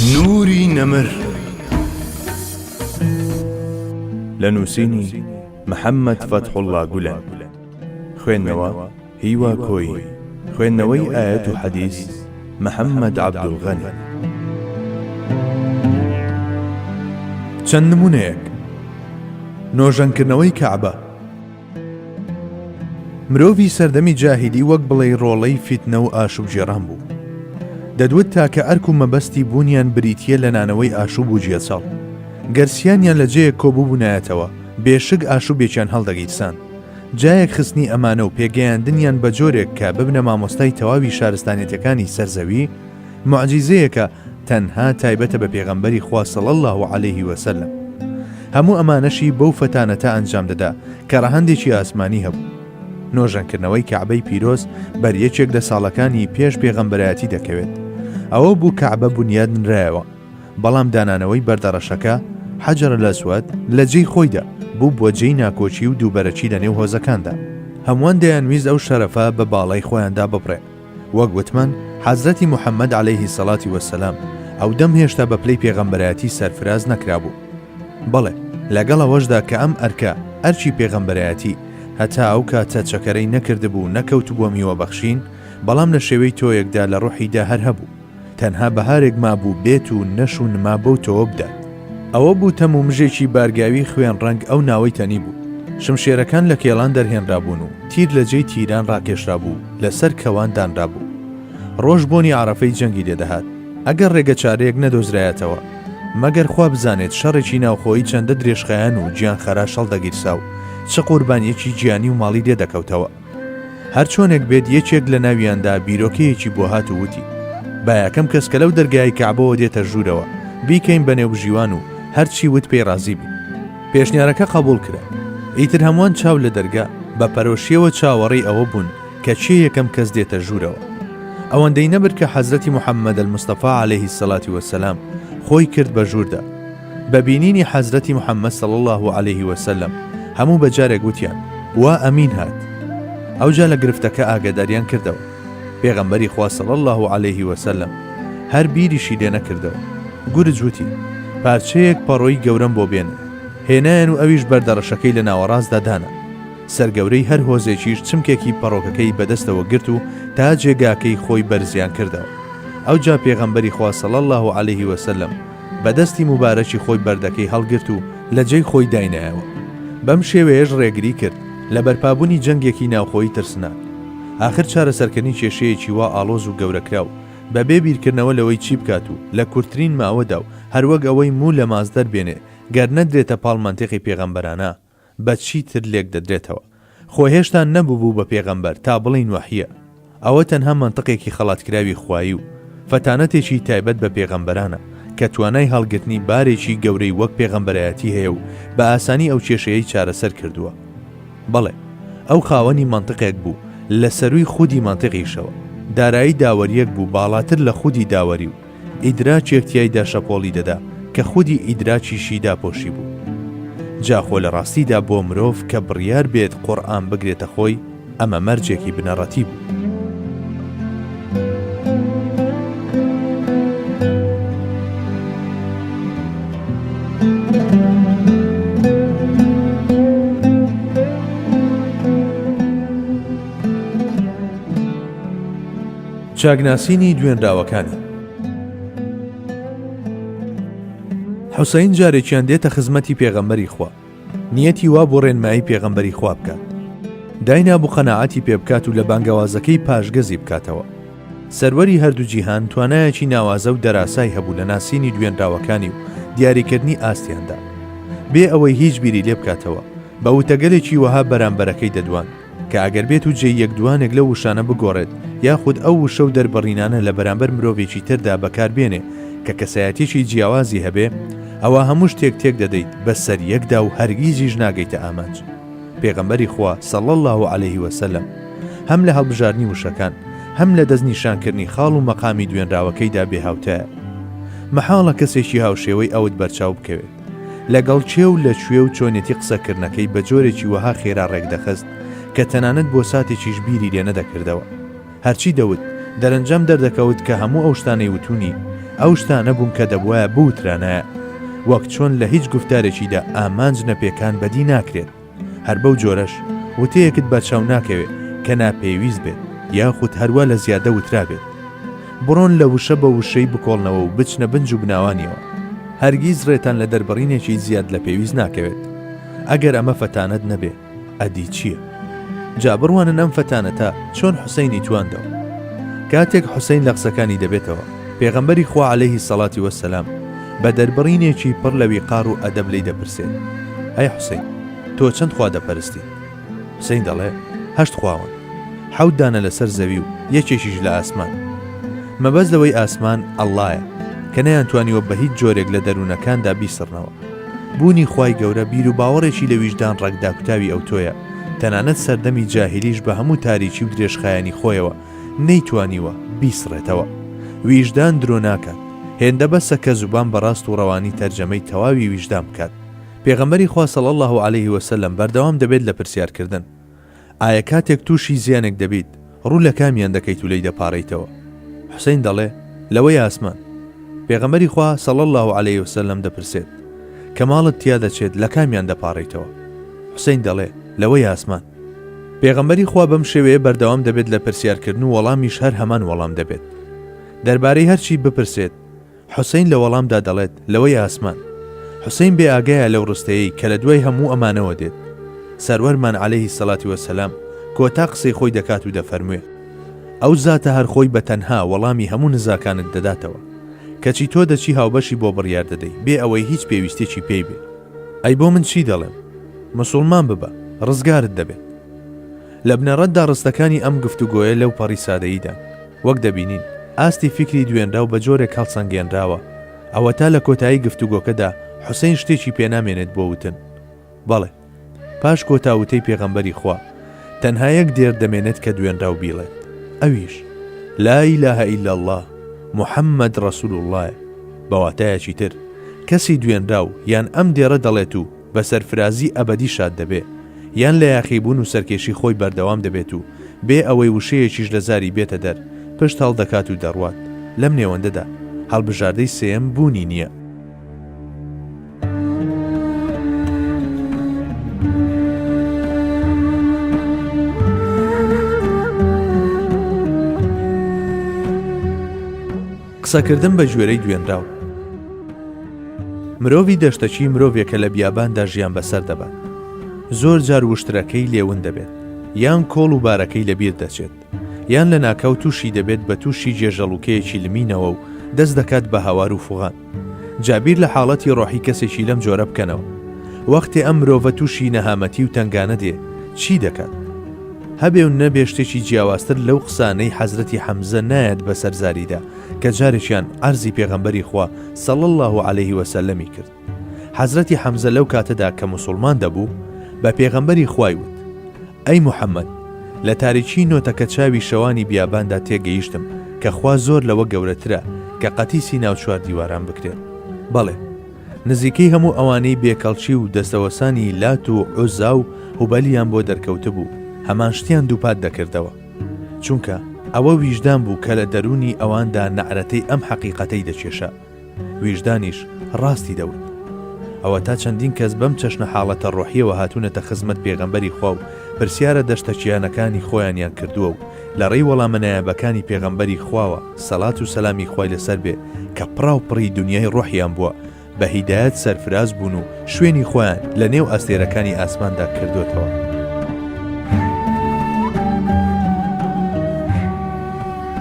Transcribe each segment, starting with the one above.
نوری نەمر لە نووسینی محەممەد فەتحوڵڵا گولان، خوێندنەوە هیوا کۆی، خوێندنەوەی ئایەت و حەدیث محەممەد عەبدوڵغەنی. چەند نمونەیەک. نۆژەنکردنەوەی کەعبە. مرۆڤی سەردەمی جاهیلی وەک بڵێ ڕۆڵەی فیتنە و ئاشوب جێڕان بوو. دەدوت تاکە ئەرک و مەبەستی بوونیان بریتیە لە نانەوەی ئاشوب و جێچەڵ. گەرسیانیان لە جەیەک کۆبوو بوونایەتەوە، بێشک ئاشوبێکیان هەڵدەگیرسان. جایەک خستنی ئەمانە و پێگەیاندنیان بە جۆرێک کە ببنە مامۆستای تەواوی شارستانیەتەکانی سەرزەوی، موعجیزەیەکە تەنها تایبەتە بە پێغەمبەری خوا صلی الله علیه وسلم. هەموو ئەمانەشی بەو فەتانەتە ئەنجام دەدا کە ڕەهەندێکی ئاسمانی هەبوو. نۆژەنکردنەوەی کەعبەی پیرۆز بەریەکێک لە ساڵەکانی پێش پێغەمبەرایەتی دەکەوێت. ئەوە بوو کەعبە بونیاد نرایەوە، بەڵام دانانەوەی بەردەڕەشەکە حەجەر الئەسوەد لە جێی خۆیدا بوو بۆ جێی ناکۆچی و دووبەرەچی لە نێو هۆزەکاندا. هەمووان دەیانویست ئەو شەرەفە بە باڵای خۆیاندا ببڕێ. وەک وتمان حەزرەتی موحەممەد عەلەیهی سەڵاتی وەسەلام ئەو دەم هێشتا بە پلەی پێغەمبەرایەتی سەرفراز نەکرابوو. بەڵێ لەگەڵ ئەوەشدا کە ئەم ئەرکە ئەرچی پێغەمبەرایەتی هەتا ئەو کاتە چەکەرەی نەکردبوو نەکەوت بۆ میوەبەخشین، بەڵام لە شێوەی تۆیەکدا لە ڕوحیدا هەر هەبوو. تەنها بەهارێک مابوو بێت و نەش و نما بەو تۆوە بدات. ئەوە بوو تەمومژێکی بارگاوی خوێن ڕەنگ ئەو ناوەی تەنی بوو. شمشێرەکان لە کێڵان دەرهێنرابوون و تیر لە جێی تیران ڕاکێشرا بوو، لەسەر کەوان دانرابوو. ڕۆژ بۆنی عەرەفەی جەنگی لێدەهات. ئەگەر ڕێگە چارەیەک نەدۆزرایەتەوە، مەگەر خوا بزانێت شەڕێکی ناوخۆیی چەندە درێژخایان و گیان خەرا شەڵدەگیرسا و چه قوربانیەکی گیانی و ماڵی لێ دەکەوتەوە. هەر چۆنێک بێت یەکێک لە ناویاندا بیرۆکەیەکی بۆ هات و وتی با یەکەم کەس کە لەو دەرگای کەعبەوە دێتە ژوورەوە بیکەین بەنێو ژیوان و هەرچی وت پێی ڕازی بی. پێشنیارەکە قبول کرا. ئیتر هەمووان چاو لە دەرگا بە پەرۆشیەوە چاوەڕێی ئەوە بوون کە چێ یەکەم کەس دێتە ژوورەوە. ئەوەندەی نەبر کە حەزرەتی موحەممەد المستەفا عەلەیهی سەڵاتی وەسەلام خۆی کرد بە ژووردا. بە بینینی حەزرەتی موحەممەد صلی الله علیه وسلم هەموو بەجارێک گوتیان وا ئەمین هات. ئەوجا لە گرفتەکە ئاگاداریان کردەوە. پێغەمبەری خوا صلی الله علیه وسلم هەر بیریشی لێ نەکردەوە. گورج وتی پارچەیەک پەڕۆی گەورەم بۆ بێنن. هێنایان و ئەویش بەردەڕەشەکەی لە ناوەڕاستدا دانا. سەرگەورەی هەر هۆزێکیش چمکێکی پەڕۆکەکەی بەدەستەوە گرت و تا جێگاکەی خۆی بەرزیان کردەوە. ئەوجا پێغەمبەری خوا صلی الله علیه وسلم بەدەستی مبارەکی خۆی بەردەکەی هەڵگرت و لە جێی خۆی داینایەوە. بەم شێوەیەش ڕێگری کرد لە بەرپابوونی جەنگێکی ناوخۆیی ترسناک. آخر چارەسەرکردنی کێشەیەکی وا ئاڵۆز و گەورەکراو بەبێ بیرکردنەوە لەوەی چی بکات و لە کورتترین ماوەدا و هەروەک ئەوەی موو لە مازدەر بێنێ گەر نەدرێتە پاڵمانتێقی پێغەمبەرانە بە چی تر لێک دەدرێتەوە. خۆ هێشتا نەبوو بە پێغەمبەر تا بڵین وحیە. ئەوە تەنها منتقێکی خەڵاتکراوی خوایی و فەتانەتێکی تایبەت بە پێغەمبەرانە کە توانای هەڵگرتنی بارێکی گەورەی وەک پێغەمبەرایەتی هەیە و بە ئاسانی ئەو کێشەیەی چارەسەر کردووە. بەڵێ ئەو خاوەنی منتقێک بوو لە سەروی خودی منتقیشەوە. دارایی داوەریەک بوو باڵاتر لە خودی داوەری و ئیدراچێکتیایدا شەپۆڵی دەدا کە خودی ئیدراچیشی داپۆشی بوو. جاخۆ لە ڕاستیدا بۆ مرۆڤ کە بڕیار بێت قورئان بگرێتە خۆی ئەمە مەرجێکی بنەڕەتی بوو. چاکناسینی دوێنراوەکانی. حوسەین جارێکیان دێتە خزمەتی پێغەمبەری خوا، نیەتی وا بۆ ڕێنمایی پێغەمبەری خوا بکات. داینا بوو قەناعەتی پێ بکات و لە بانگەوازەکەی پاشگەزی بکاتەوە. سەروەری هەردوو جیهان توانایەکی ناوازە و دەراسای هەبوو لە ناسینی دوێنراوەکانی و دیاریکردنی ئاستیاندا بێ ئەوەی هیچ بیری لێ بکاتەوە. بە وتەگەلێکی وەها بەرامبەرەکەی دەدوان کە ئەگەر بێت و جێ یەک دوانێک لە وشانە بگۆڕێت یاخود ئەو وشە و دەربڕینانە لە بەرامبەر مرۆڤێکی تردا بەکاربێنێ کە کەسایەتێکی جیاوازی هەبێ، ئەوە هەموو شتێک تێک دەدەیت بەسەر یەکدا و هەرگیزیش ناگەیتە ئامانج. پێغەمبەری خوا صلی الله علیه وسلم هەم لە هەڵبژاردنی وشەکان هەم لە دەستنیشانکردنی خاڵ و مەقامی دوێنراوەکەیدا بێهاوتایە. مەحاڵە کەسێکی هاوشێوەی ئەوت بەرچاو بکەوێت لەگەڵ چێ و لەکوێ و چۆنێتی قسەکردنەکەی بە جۆرێکی وەها خێرا ڕێک دەخست کە تەنانەت بۆ ساتێکیش بیری لێ نەدەکردەوە. هەرچی دەوت دەرەنجام دەردەکەوت کە هەموو ئەو شتانەی وتونی ئەو شتانە بوون کە دەبوایە بوترانایە، وەک چۆن لە هیچ گفتارێکیدا ئامانج نەپێکان بەدی ناکرێت. هەر بەو جۆرەش وتەیەکت بەرچاو ناکەوێت کە ناپێویست بێت یاخود هەروە لە زیادە وترا بێت. بڕۆن لە وشە بە وشەی بکۆڵنەوە و بچنە بنج و بناوانیەوە. هەرگیز ڕێتان لە دەربڕینێکی زیاد لە پێویست ناکەوێت. ئەگەر ئەمە فەتانەت نەبێ ئەدی چییە؟ جا بڕوانن ئەم فەتانەتە چۆن حوسەینی تواندەوە. کاتێک حوسەین لە قسەکانی دەبێتەوە، پێغەمبەری خوا عەلەیهی سەڵاتی وەسەلام بە دەربڕینێکی پڕ لە ویقار و ئەدەب لێی دەپرسێت: ئەی حوسەین، تۆ چەند خوا دەپەرستی؟ حوسەین دەڵێ: 8 خواوەن، 7 دانە لەسەر زەوی و یەکێکیش لە ئاسمان. مەبەست لەوەی ئاسمان ئەڵڵایە کە نەیانتوانیوە بە هیچ جۆرێک لە دەروونەکاندا بیسڕنەوە. بوونی خوای گەورە بیر و باوەڕێکی لە ویژدان ڕەگدا کوتاوی ئەو تۆیە، تەنانەت سەردەمی جاهیلیش بە هەموو تاریکی و درێژخایانی خۆیەوە نەیتوانیوە بیسڕێتەوە. ویژدان درۆ ناکات، هێندە بەسە کە زوبان بەڕاست و ڕەوانی تەرجەمەی تەواوی ویژدان بکات. پێغەمبەری خوا صلی الله علیه وسلم بەردەوام دەبێت لە پرسیارکردن. ئایا کاتێک تووشی زیانێک دەبیت ڕوو لە کامیان دەکەیت و لێی دەپاڕیتەوە؟ حوسەین دەڵێ: لەوەی ئاسمان. پێغەمبەری خوا صلی الله علیه وسلم دەپرسێت: کە ماڵت تیا دەچێت لە کامیان دەپاڕیتەوە؟ حوسەین دەڵێ: لەوەی ئاسمان. پێغەمبەری خوا بەم شێوەیە بەردەوام دەبێت لە پرسیارکردن و وەڵامیش هەر هەمان وەڵام دەبێت. دەربارەی هەرچی بپرسێت، حوسەین لە وەڵامدا دەڵێت: لەوەی ئاسمان. حوسەین بێ ئاگایە لەو ڕستەیەی کە لە دوای هەموو ئەمانەوە دێت. سەروەرمان عەلەیهی سەڵاتی وەسەلام کۆتا قسەی خۆی دەکات و دەفەرموێ: ئەو زاتە هەر خۆی بە تەنها وەڵامی هەموو نزاکانت دەداتەوە، کەچی تۆ دەچی هاوبەشی بۆ بڕیار دەدەی بێ ئەوەی هیچ پێویستێکی پێی بێ. ئەی بۆ من چی دەڵێم؟ مسڵمان ببە، ڕزگارت دەبێت. لە بنەڕەتدا ڕستەکانی ئەم گفتوگۆیە لەو پەڕی سادەییدا وەک دەبینین ئاستی فکری دوێنرا و بە جۆرێک هەڵسەنگێنراوە. ئەوە تا لە کۆتایی گفتوگۆکەدا حوسەین شتێکی پێنامێنێت بۆ وتن. بەڵێ، پاش کۆتاوتەی پێغەمبەری خوا تەنها یەک دێر دەمێنێت کە دوێنرا و بیڵێت، ئەویش لا ئیلاهە ئیلا الله محەممەد ڕەسوول الله. بەواتایەکی تر کەسی دوێنرا و یان ئەم دێرە دەڵێت و بە سەرفرازی ئەبەدی شاد دەبێ، یان لە یاخیبوون و سەرکێشی خۆی بەردەوام دەبێت و بێ ئەوەی وشەیەکیش لە زاری بێتە دەر پشت هەڵ دەکات و دەڕوات. لەم نێوەندەدا هەڵبژاردەی سێم بوونی نییە. قسەکردن بە ژێرەی دوێنراو. مرۆڤی دەشتەچی مرۆڤێکە لە بیاباندا ژیان بەسەر دەبات. زۆر جار وشترەکەی لێون دەبێت، یان کۆڵ و بارەکەی لەبیر دەچێت، یان لە ناکەو تووشی دەبێت بە تووشی جێژەڵوکەیەکی لمینەوە و دەست دەکات بە هاوار و فوغان. جابیر لە حاڵەتی ڕۆحی کەسێکی لەم جۆرە بکەنەوە. وەختێ ئەم مرۆڤە تووشی نەهامەتی و تەنگانە دێ چی دەکات؟ هەبێ و نەبێ شتێکی جیاوازتر لەو قسانەی حەزرەتی حەمزە نایەت بە سەرزاریدا کە جارێکیان عەرزی پێغەمبەری خوا صلی الله علیه وسلمی کرد. حەزرەتی حەمزە لەو کاتەدا کە موسڵمان دەبوو بە پێغەمبەری خوای وت: ئەی موحەممەد، لە تاریکی نۆتەکە چاوی شەوانی بیاباندا تێگەیشتم کە خوا زۆر لەوە گەورەترە کە قەتیسی ناو چوار دیواران بکرێت. بەڵێ، نزیکەی هەموو ئەوانەی بێکەڵچی و دەستەوەسانی لات و عوزا و هوبەلیان بۆ دەرکەوتە بوو هەمان شتیان دووپات دەکردەوە، چونکە ئەوە ویژدان بوو کە لە دەرونی ئەواندا نەعرەتەی ئەم حەقیقەتەی دەچێشە. ویژدانیش ڕاستی دەوت. ئەوە تا چەندین کەس بەم چەشنە حاڵەتە ڕۆحیەوە هاتوونەتە خزمەت پێغەمبەری خوا و پرسیارە دەشتەچیانەکانی خۆیانیان کردووە و لە ڕێی وەڵامە نایابەکانی پێغەمبەری خواوە سەڵات و سەلامی خوای لەسەر بێ کە پڕاو پڕی دنیای ڕۆحیان بووە بە هیدایەت سەرفراز بوون و شوێنی خۆیان لە نێو ئەستێرەکانی ئاسماندا کردوتەوە.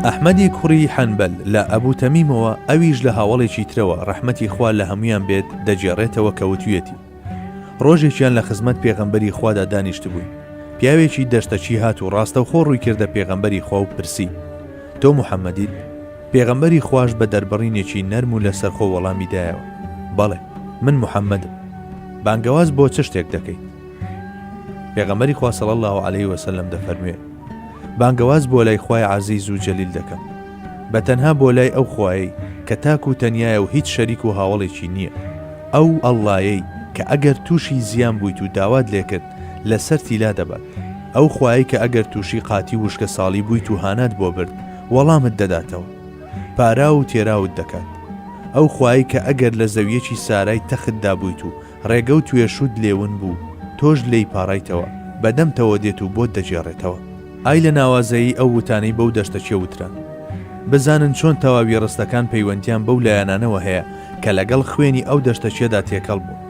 ئەحمەدی کوڕی حەنبەل لە ئەبوو تەمیمەوە ئەویش لە هاوڵێکی ترەوە ڕەحمەتی خوا لە هەمویان بێت دەجێڕێتەوە کەوتویەتی. ڕۆژێکیان لە خزمەت پێغەمبەری خوادا دانیشت بووین. پیاوێکی دەشتەچی هات و ڕاستەوخۆ ڕووی کردە پێغەمبەری خوا و پرسی: تۆ موحەممەدیت؟ پێغەمبەری خواش بە دەربڕینێکی نەرم و لەسەر خۆ وەڵامی دایەوە: بەڵێ، من موحەممەدم. بانگەواز بۆ چ شتێک دەکەیت؟ پێغەمبەری خوا صلی الله علیه وسلم دەفەرموێ: بانگەواز بۆ لای خوای عەزیز و جەلیل دەکەم، بە تەنها بۆ لای ئەو خوایەی کە تاک و تەنیایە و هیچ شەریک و هاوڵێکی نییە، ئەو ئەڵڵایەی کە ئەگەر تووشی زیان بوویت و داوات لێکرد لەسەر تیلا دەبات، ئەو خوایەی کە ئەگەر تووشی قاتی وشکە ساڵی بوویت و هانات بۆ برد وەڵامت دەداتەوە، پارا و تێراوت دەکات، ئەو خوای کە ئەگەر لە زەویەکی سارای تەختدا بوویت و ڕێگە و توێشود لێون بوو تۆش لێی پاڕیتەوە بەدەمتەوە دێت و بۆت دەجێڕێتەوە. ئای لە ناوازایی ئەو وتانەی بەو دەشتە چێ وتران. بزانن چۆن تەواوی ڕستەکان پەیوەندیان بەو لایەنانەوە هەیە کە لەگەڵ خوێنی ئەو دەشتە چێدا تێکەڵ بوو.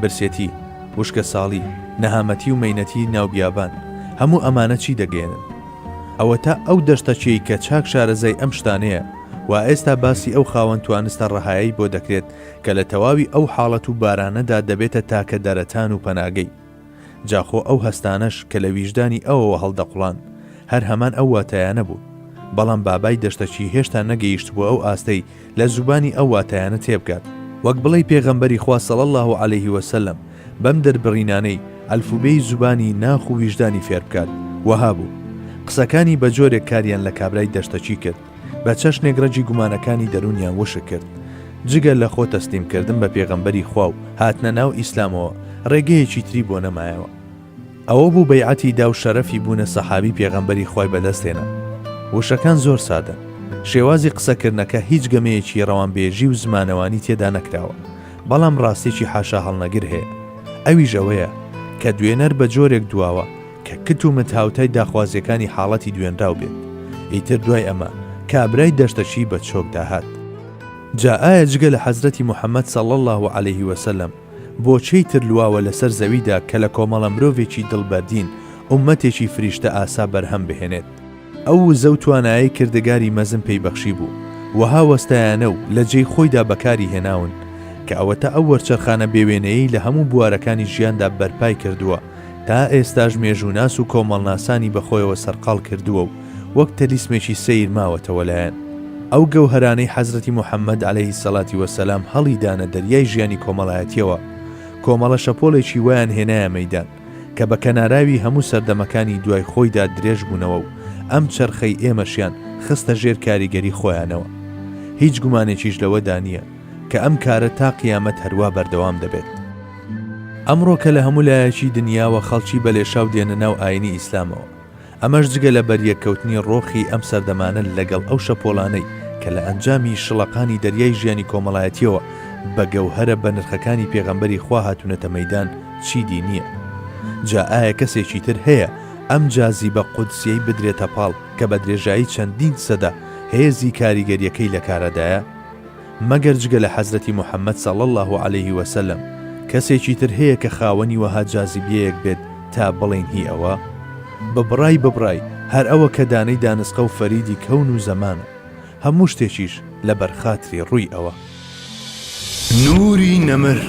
برسێتی، وشکە ساڵی، نەهامەتی و مەینەتی ناوبیابان، هەموو ئەمانە چی دەگەێنن؟ ئەوە تا ئەو دەشتە چێی کە چاک شارەزای ئەم شتانەیە و ئێستا باسی ئەو خاوەن توانستە ڕەهایی بۆ دەکرێت کە لە تەواوی ئەو حاڵەت و بارانەدا دەبێتە تاکە دەرەتان و پەناگەی. جاخۆ ئەو هەستانەش کە لە ویژدانی ئەوەوە هەڵدەقوڵان هەر هەمان ئەو واتایانە بوو، بەڵام بابای دەشتەچی هێشتا نەگەیشت بۆ ئەو ئاستەی لە زوبانی ئەو واتایانە تێبگات، وەک بڵێی پێغەمبەری خوا صلی الله عليه وسلم بەم دەربڕینانەی ئەلفوبێی زوبانی ناخ و ویژدانی فێر بکات. وەها بوو قسەکانی بە جۆرێک کاریان لە کابرای دەشتەچی کرد، بە چەشنێک ڕەجی گومانەکانی دەرونیان وشک کرد. جگە لە خۆ تەسلیمکردن بە پێغەمبەری خوا و هاتنە ناو ئیسلامەوە ڕێگەیەکی تری بۆ نەمایەوە. ئەوە بوو بەیعەتی دا و شەرەفی بوونە سەحابی پێغەمبەری خوای بەدەستێنە. وشەکان زۆر سادەن، شێوازی قسەکردنەکە هیچ گەمەیەکی ڕەوانبێژی و زمانەوانی تێدا نەکراوە، بەڵام ڕاستێکی حاشا هەڵنەگر هەیە. ئەویش ئەوەیە کە دوێنەر بە جۆرێک دواوە کە کت و متهاوتای داخوازیەکانی حاڵەتی دوێنراو بێت. ئیتر دوای ئەمە کابرای دەشتەچی بە چۆک داهات. جا ئایا جگە لە حەزرەتی موحەممەد صلی الله عليه وسلم بۆچەی تر لواوە لەسەر زەویدا کە لە کۆمەڵە مرۆڤێکی دڵبەردین ئومەتێکی فریشتە ئاسا بەرهەم بهێنێت؟ ئەو وزە و توانایی کردگاری مەزن پێیبەخشی بوو، وەها وەستایانە و لە جێی خۆیدا بەکاری هێناون کە ئەوەتە ئەو وەرچەرخانە بێوێنەیەی لە هەموو بوارەکانی ژیاندا بەرپای کردووە تا ئێستاش مێژووناس و کۆمەڵناسانی بەخۆیەوە سەرقاڵ کردووە و وەک تەلیسمێکی سەیر ماوەتەوە لایەن. ئەو گەوهرانەی حەزرەتی موحەممەد عليه السەلاتی وەسەلام هەڵی دانە دەریای ژیانی کۆمەڵایەتیەوە، کۆمەڵە شەپۆڵێکی وایان هێنایە مەیدان کە بە کەناراوی هەموو سەردەمەکانی دوای خۆیدا درێژ بوونەوە و ئەم چرخەی ئێمەشیان خستە ژێر کاریگەری خۆیانەوە. هیچ گومانێکیش لەوەدا نییە کە ئەم کارە تا قیامەت هەروە بەردەوام دەبێت. ئەمڕۆ کە لە هەموو لایەکی دنیاوە خەڵکی بەلێشاو دێنە ناو ئاینی ئیسلامەوە، ئەمەش جگە لە بەریەکەوتنی ڕۆخی ئەم سەردەمانە لەگەڵ ئەو شەپۆڵانەی کە لە ئەنجامی شڵەقانی دەریای ژیانی کۆمەڵایەتیەوە بە گەوهرە بە نرخەکانی پێغەمبەری خوا هاتوونەتە مەیدان چیدی نییە. جا ئایا کەسێکی تر هەیە ئەم جازیبە قودسیەی بدرێتە پاڵ کە بە درێژایی چەندین سەدا هێزی کاریگەریەکەی لە کارەدایە؟ مەگەر جگە لە حەزرەتی موحەممەد صلی الله عليه وسلم کەسێکی تر هەیە کە خاوەنی وەها جازیبیەیەک بێت تا بڵێن هی ئەوە؟ ببڕای هەر ئەوە کە دانەی دانسقە و فەریدی کەون و زەمانە، هەموو شتێکیش لە بەرخاتری ڕووی ئەوە. نوری نەمر